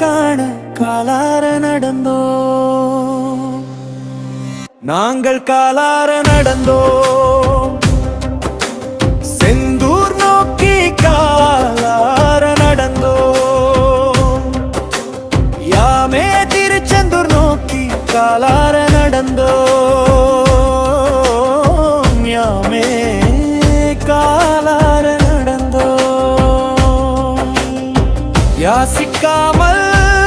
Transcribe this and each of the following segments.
காண காலார நடந்தோம். நாங்கள் காலார நடந்தோம். செந்தூர் நோக்கி காலார நடந்தோம். யாமே திருச்செந்தூர் நோக்கி காலார நடந்தோம். யாமே காலார நடந்தோம். யாசிக்காமல்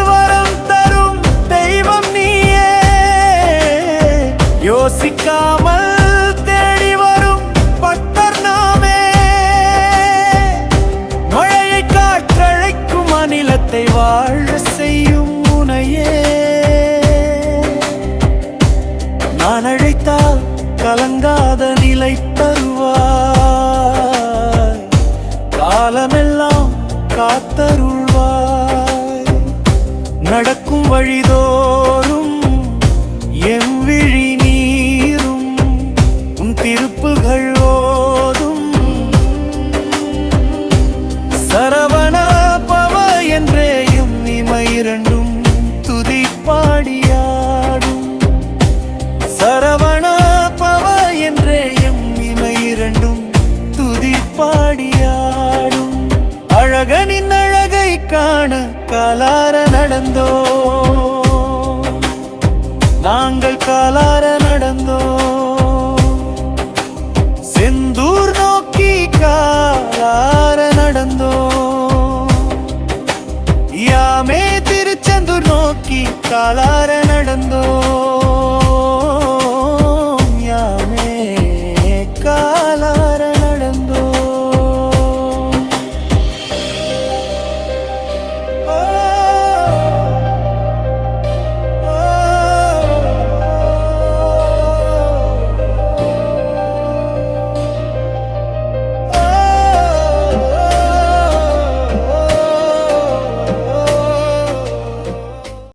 வரம் தரும் தெய்வம் நீயே, யோசிக்காமல் தேடி வரும் பக்தர் நாமே. மழையை காற்றழைக்கும் அநிலத்தை வாழ செய்யும் முனையே. நான் அழைத்தால் கலங்காத நிலை தருவாய், காலமெல்லாம் காத்தருள்வாய். நடக்கும் வழிதோறும் எம் விழி நீரும் உன் திருப்புகள் ஓதும். சரவண பவ என்றே எம் இமை இரண்டும் துதி பாடியாடும். சரவண பவ என்றே எம் இமை இரண்டும் துதி பாடியாடும். அழகனின் அழகை காண காலார நடந்தோம். நாங்கள் காலார நடந்தோம். செந்தூர் நோக்கி காலார நடந்தோம். யாமே திருச்செந்தூர் நோக்கி காலார நடந்தோம். யாமே